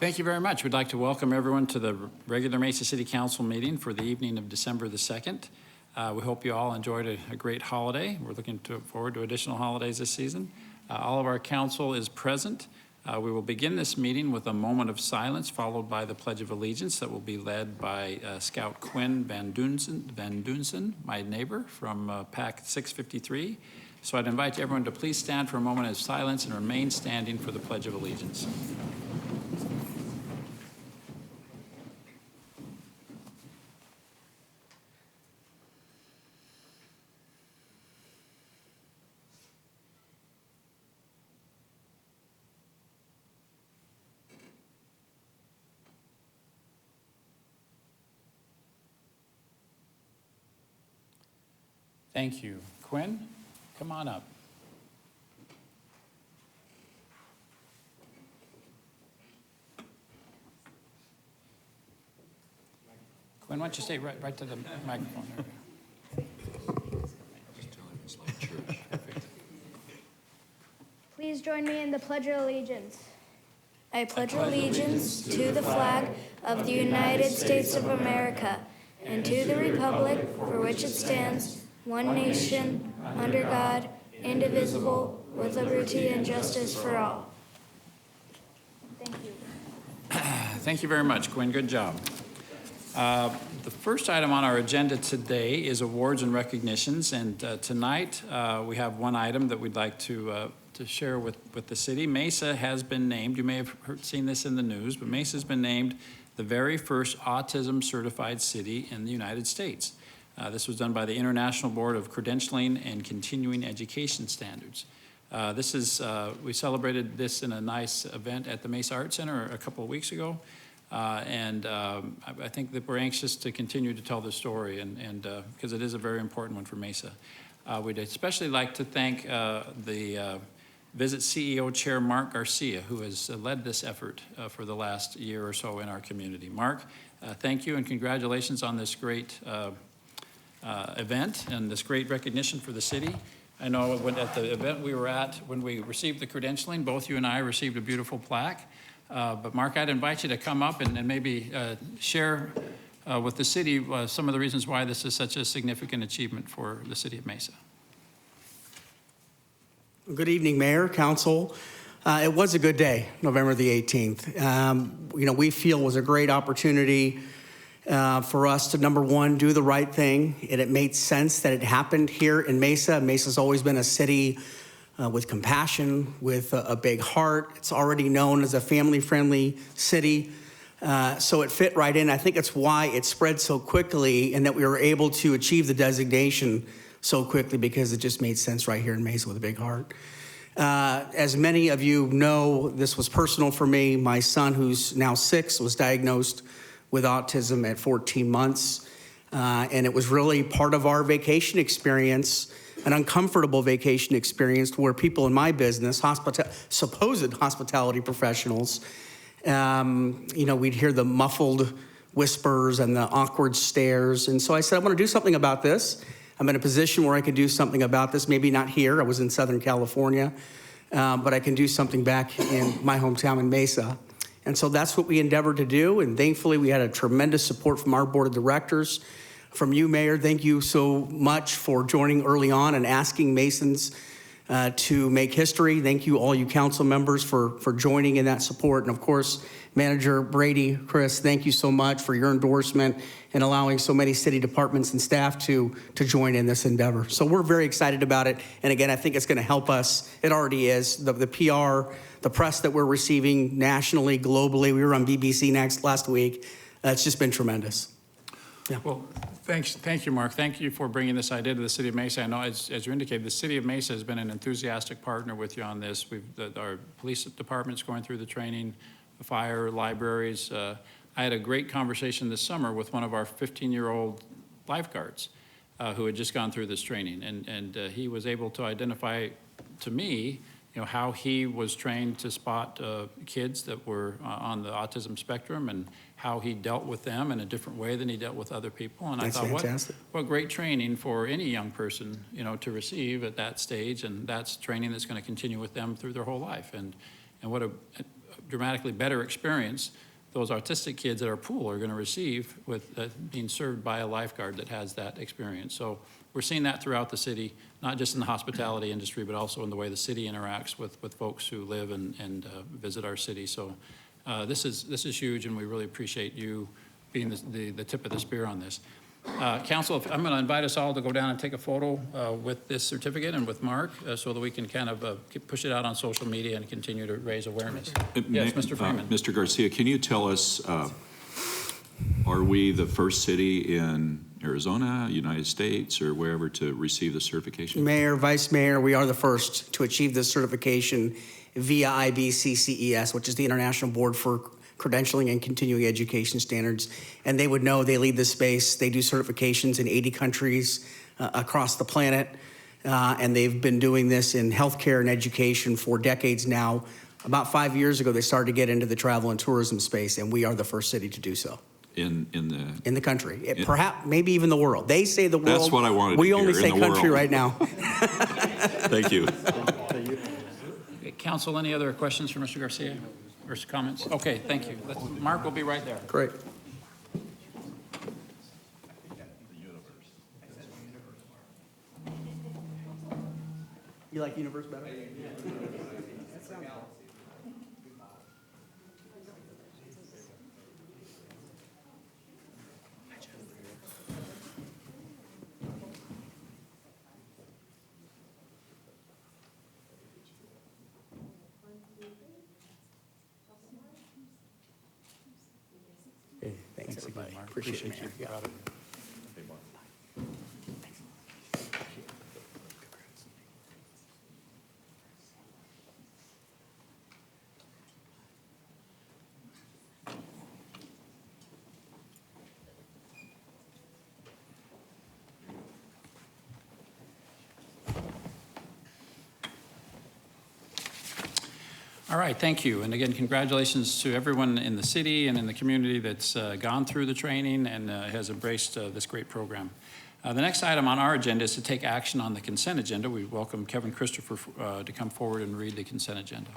Thank you very much. We'd like to welcome everyone to the regular Mesa City Council meeting for the evening of December the 2nd. We hope you all enjoyed a great holiday. We're looking forward to additional holidays this season. All of our council is present. We will begin this meeting with a moment of silence followed by the Pledge of Allegiance that will be led by Scout Quinn Van Dunsson, my neighbor from Pack 653. So I'd invite everyone to please stand for a moment of silence and remain standing for the Pledge of Allegiance. Thank you. Quinn, come on up. Quinn, why don't you stay right to the microphone there. Please join me in the Pledge of Allegiance. I pledge allegiance to the flag of the United States of America and to the republic for which it stands, one nation, under God, indivisible, with liberty and justice for all. Thank you. Thank you very much, Quinn. Good job. The first item on our agenda today is awards and recognitions, and tonight we have one item that we'd like to share with the city. Mesa has been named, you may have seen this in the news, but Mesa has been named the very first autism certified city in the United States. This was done by the International Board of Credentialing and Continuing Education Standards. We celebrated this in a nice event at the Mesa Art Center a couple of weeks ago. I think that we're anxious to continue to tell the story and because it is a very important one for Mesa. We'd especially like to thank the Visit CEO Chair Mark Garcia, who has led this effort for the last year or so in our community. Mark, thank you and congratulations on this great event and this great recognition for the city. I know at the event we were at, when we received the credentialing, both you and I received a beautiful plaque. But Mark, I'd invite you to come up and maybe share with the city some of the reasons why this is such a significant achievement for the city of Mesa. Good evening, Mayor, Council. It was a good day, November the 18th. We feel it was a great opportunity for us to, number one, do the right thing. And it made sense that it happened here in Mesa. Mesa's always been a city with compassion, with a big heart. It's already known as a family-friendly city. So it fit right in. I think it's why it spread so quickly and that we were able to achieve the designation so quickly, because it just made sense right here in Mesa with a big heart. As many of you know, this was personal for me. My son, who's now 6, was diagnosed with autism at 14 months. And it was really part of our vacation experience, an uncomfortable vacation experience where people in my business, supposed hospitality professionals, we'd hear the muffled whispers and the awkward stares. And so I said, I want to do something about this. I'm in a position where I could do something about this, maybe not here. I was in Southern California, but I can do something back in my hometown in Mesa. And so that's what we endeavored to do. And thankfully, we had a tremendous support from our board of directors. From you, Mayor, thank you so much for joining early on and asking Masons to make history. Thank you, all you council members, for joining in that support. And of course, Manager Brady, Chris, thank you so much for your endorsement and allowing so many city departments and staff to join in this endeavor. So we're very excited about it. And again, I think it's going to help us. It already is. The PR, the press that we're receiving nationally, globally. We were on BBC Next last week. It's just been tremendous. Yeah. Well, thank you, Mark. Thank you for bringing this idea to the city of Mesa. I know, as you indicated, the city of Mesa has been an enthusiastic partner with you on this. Our police department's going through the training, the fire, libraries. I had a great conversation this summer with one of our 15-year-old lifeguards who had just gone through this training, and he was able to identify to me, how he was trained to spot kids that were on the autism spectrum and how he dealt with them in a different way than he dealt with other people. And That's I thought, fantastic. what great training for any young person, to receive at that stage, and that's training that's going to continue with them through their whole life. And what a dramatically better experience those autistic kids at our pool are going to receive with being served by a lifeguard that has that experience. So we're seeing that throughout the city, not just in the hospitality industry, but also in the way the city interacts with folks who live and visit our city. So this is huge, and we really appreciate you being the tip of the spear on this. Council, I'm going to invite us all to go down and take a photo with this certificate and with Mark so that we can kind of push it out on social media and continue to raise awareness. Yes, Mr. Freeman. Mr. Garcia, can you tell us, are we the first city in Arizona, United States, or wherever to receive the certification? Mayor, Vice Mayor, we are the first to achieve this certification via IBCCES, which is the International Board for Credentialing and Continuing Education Standards. And they would know they lead this space. They do certifications in 80 countries across the planet. And they've been doing this in healthcare and education for decades now. About 5 years ago, they started to get into the travel and tourism space, and we are the first city to do so. In the country, perhaps, maybe even the world. They say the world. That's what I wanted to We hear, only in say the country world. right now. Thank you. Council, any other questions for Mr. Garcia or comments? Okay, thank you. Mark will be right there. Great. You like Universe better? Thanks, everybody. Mark. Appreciate it, you. Mayor. Yeah. Proud of you. All right, thank you. And again, congratulations to everyone in the city and in the community that's gone through the training and has embraced this great program. The next item on our agenda is to take action on the consent agenda. We welcome Kevin Christopher to come forward and read the consent agenda.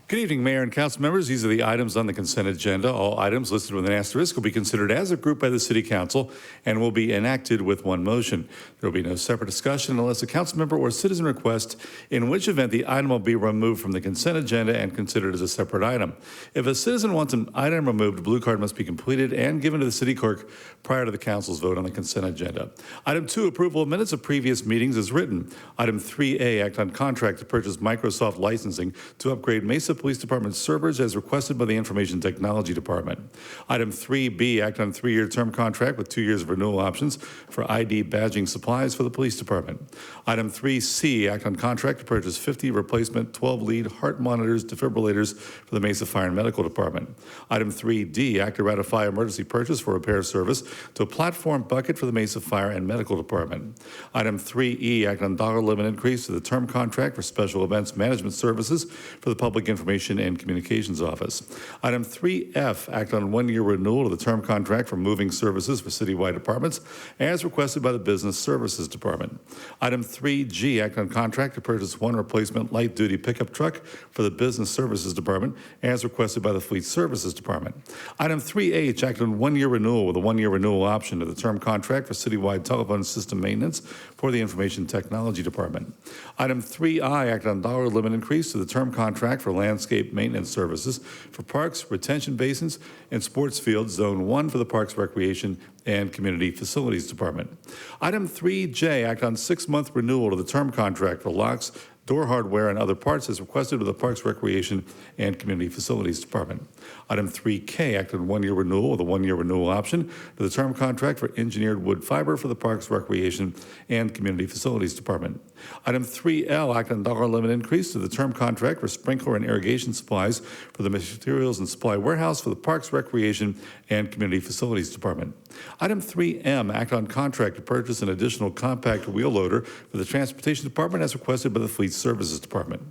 Good evening, Mayor and Council members. These are the items on the consent agenda. All items listed with an asterisk will be considered as a group by the City Council and will be enacted with one motion. There will be no separate discussion unless a council member or citizen requests, in which event the item will be removed from the consent agenda and considered as a separate item. If a citizen wants an item removed, a blue card must be completed and given to the city clerk prior to the council's vote on the consent agenda. Item 2, approval of minutes of previous meetings is written. Item 3A, act on contract to purchase Microsoft licensing to upgrade Mesa Police Department servers as requested by the Information Technology Department. Item 3B, act on 3-year term contract with 2 years of renewal options for ID badging supplies for the police department. Item 3C, act on contract to purchase 50 replacement 12-lead heart monitors, defibrillators for the Mesa Fire and Medical Department. Item 3D, act to ratify emergency purchase for repair service to a platform bucket for the Mesa Fire and Medical Department. Item 3E, act on dollar limit increase to the term contract for special events management services for the Public Information and Communications Office. Item 3F, act on 1-year renewal of the term contract for moving services for citywide departments as requested by the Business Services Department. Item 3G, act on contract to purchase 1 replacement light-duty pickup truck for the Business Services Department as requested by the Fleet Services Department. Item 3H, act on 1-year renewal with a 1-year renewal option to the term contract for citywide telephone system maintenance for the Information Technology Department. Item 3I, act on dollar limit increase to the term contract for landscape maintenance services for parks, retention basins, and sports fields, Zone 1 for the Parks, Recreation, and Community Facilities Department. Item 3J, act on 6-month renewal of the term contract for locks, door hardware, and other parts as requested with the Parks, Recreation, and Community Facilities Department. Item 3K, act on 1-year renewal with a 1-year renewal option to the term contract for engineered wood fiber for the Parks, Recreation, and Community Facilities Department. Item 3L, act on dollar limit increase to the term contract for sprinkler and irrigation supplies for the Materials and Supply Warehouse for the Parks, Recreation, and Community Facilities Department. Item 3M, act on contract to purchase an additional compact wheel loader for the Transportation Department as requested by the Fleet Services Department.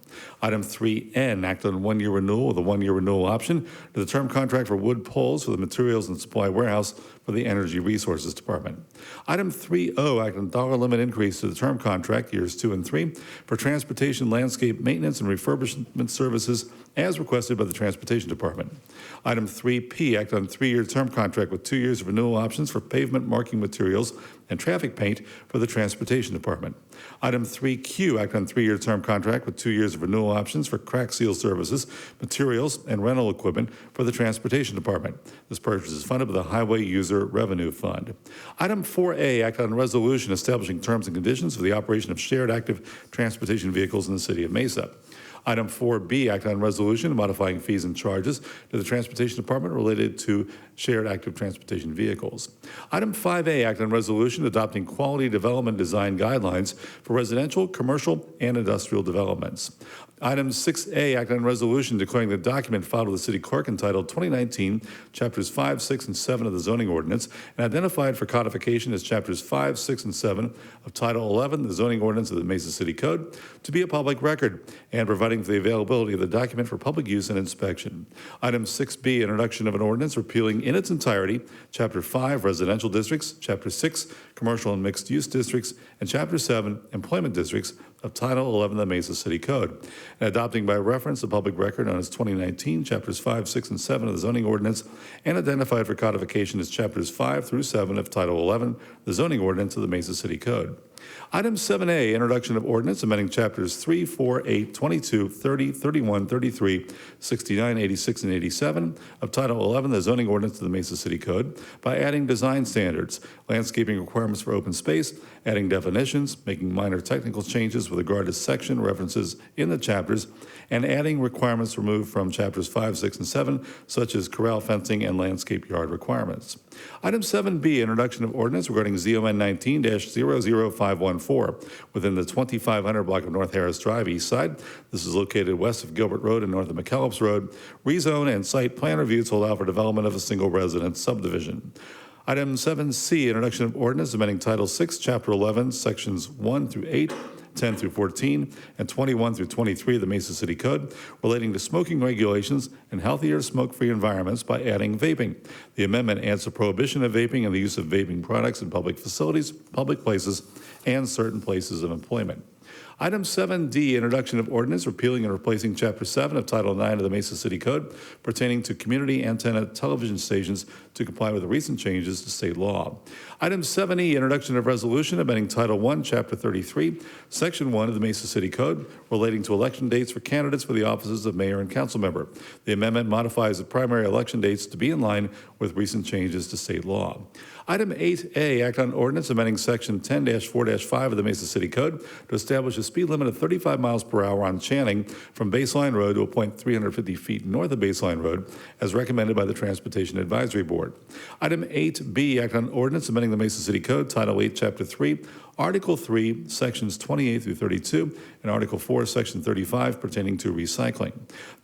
Item 3N, act on 1-year renewal with a 1-year renewal option to the term contract for wood poles for the Materials and Supply Warehouse for the Energy Resources Department. Item 3O, act on dollar limit increase to the term contract, years 2 and 3, for transportation, landscape maintenance, and refurbishment services as requested by the Transportation Department. Item 3P, act on 3-year term contract with 2 years of renewal options for pavement marking materials and traffic paint for the Transportation Department. Item 3Q, act on 3-year term contract with 2 years of renewal options for crack seal services, materials, and rental equipment for the Transportation Department. This purchase is funded by the Highway User Revenue Fund. Item 4A, act on a resolution establishing terms and conditions for the operation of shared active transportation vehicles in the city of Mesa. Item 4B, act on resolution modifying fees and charges to the Transportation Department related to shared active transportation vehicles. Item 5A, act on resolution adopting quality development design guidelines for residential, commercial, and industrial developments. Item 6A, act on resolution declaring the document filed with the city clerk entitled 2019, chapters 5, 6, and 7 of the zoning ordinance, and identified for codification as chapters 5, 6, and 7 of Title 11, the zoning ordinance of the Mesa City Code, to be a public record, and providing for the availability of the document for public use and inspection. Item 6B, introduction of an ordinance repealing in its entirety Chapter 5, residential districts, Chapter 6, commercial and mixed-use districts, and Chapter 7, employment districts of Title 11 of the Mesa City Code, and adopting by reference the public record known as 2019, Chapters 5, 6, and 7 of the zoning ordinance, and identified for codification as Chapters 5 through 7 of Title 11, the zoning ordinance of the Mesa City Code. Item 7A, introduction of ordinance amending Chapters 3, 4, 8, 22, 30, 31, 33, 69, 86, and 87 of Title 11, the zoning ordinance of the Mesa City Code, by adding design standards, landscaping requirements for open space, adding definitions, making minor technical changes with regard to section references in the chapters, and adding requirements removed from Chapters 5, 6, and 7, such as corral fencing and landscape yard requirements. Item 7B, introduction of ordinance regarding ZON 19-00514 within the 2500 block of North Harris Drive, East Side. This is located west of Gilbert Road and north of McKellips Road. Rezone and site plan review to allow for development of a single residence subdivision. Item 7C, introduction of ordinance amending Title 6, Chapter 11, Sections 1 through 8, 10 through 14, and 21 through 23 of the Mesa City Code relating to smoking regulations and healthier smoke-free environments by adding vaping. The amendment adds a prohibition of vaping and the use of vaping products in public facilities, public places, and certain places of employment. Item 7D, introduction of ordinance repealing and replacing Chapter 7 of Title 9 of the Mesa City Code pertaining to community antenna television stations to comply with the recent changes to state law. Item 7E, introduction of resolution amending Title 1, Chapter 33, Section 1 of the Mesa City Code relating to election dates for candidates for the offices of mayor and council member. The amendment modifies the primary election dates to be in line with recent changes to state law. Item 8A, act on ordinance amending Section 10-4-5 of the Mesa City Code to establish a speed limit of 35 miles per hour on Channing from Baseline Road to a point 350 feet north of Baseline Road, as recommended by the Transportation Advisory Board. Item 8B, act on ordinance amending the Mesa City Code, Title 8, Chapter 3, Article 3, Sections 28 through 32, and Article 4, Section 35 pertaining to recycling.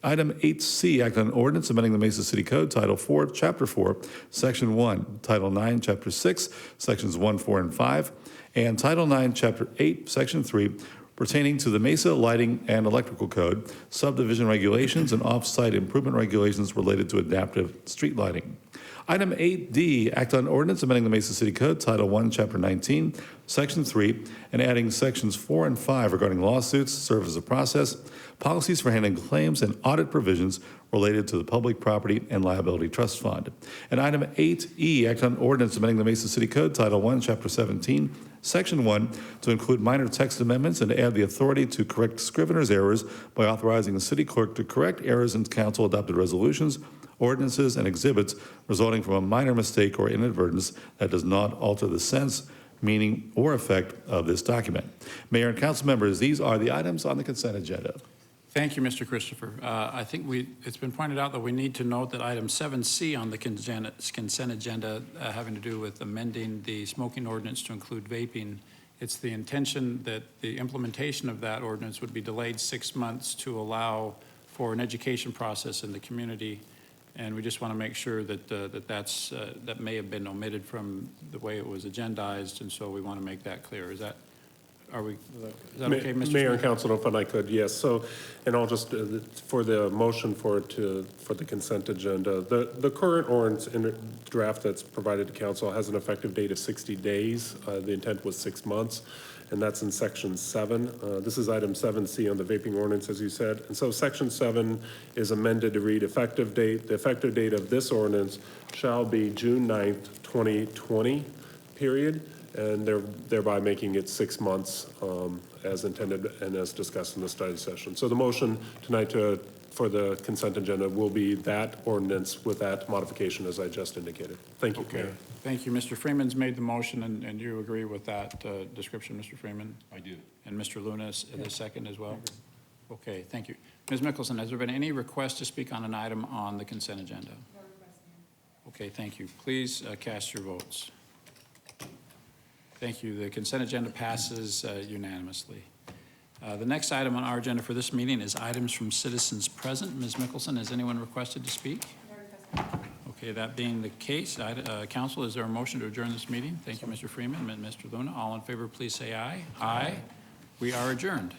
Item 8C, act on ordinance amending the Mesa City Code, Title 4, Chapter 4, Section 1, Title 9, Chapter 6, Sections 1, 4, and 5, and Title 9, Chapter 8, Section 3, pertaining to the Mesa Lighting and Electrical Code, subdivision regulations, and off-site improvement regulations related to adaptive street lighting. Item 8D, act on ordinance amending the Mesa City Code, Title 1, Chapter 19, Section 3, and adding Sections 4 and 5 regarding lawsuits, service of process, policies for handling claims, and audit provisions related to the Public Property and Liability Trust Fund. And item 8E, act on ordinance amending the Mesa City Code, Title 1, Chapter 17, Section 1, to include minor text amendments and to add the authority to correct scrivener's errors by authorizing the city clerk to correct errors in council-adopted resolutions, ordinances, and exhibits resulting from a minor mistake or inadvertence that does not alter the sense, meaning, or effect of this document. Mayor and council members, these are the items on the consent agenda. Thank you, Mr. Christopher. I think it's been pointed out that we need to note that item 7C on the consent agenda having to do with amending the smoking ordinance to include vaping, it's the intention that the implementation of that ordinance would be delayed 6 months to allow for an education process in the community. And we just want to make sure that that may have been omitted from the way it was agendized, and so we want to make that clear. Is that okay, Mr. Mayor and Speaker? Council, if I could, yes. So, and I'll just, for the motion for the consent agenda, the current ordinance in draft that's provided to council has an effective date of 60 days. The intent was 6 months. and that's in section 7. This is item 7C on the vaping ordinance, as you said. And so section 7 is amended to read effective date. The effective date of this ordinance shall be June 9th, 2020, period, and thereby making it 6 months as intended and as discussed in the study session. So the motion tonight for the consent agenda will be that ordinance with that modification as I just indicated. Thank you, Okay, Mayor. thank you. Mr. Freeman's made the motion, and you agree with that description, Mr. Freeman? I do. And Mr. Luna is the second as well? Okay, thank you. Ms. Mickelson, has there been any request to speak on an item on the consent agenda? No request, Mayor. Okay, thank you. Please cast your votes. Thank you. The consent agenda passes unanimously. The next item on our agenda for this meeting is items from citizens present. Ms. Mickelson, has anyone requested to speak? Okay, that being the case, council, is there a motion to adjourn this meeting? Thank you, Mr. Freeman and Mr. Luna. All in favor, please say aye. Aye. We are adjourned.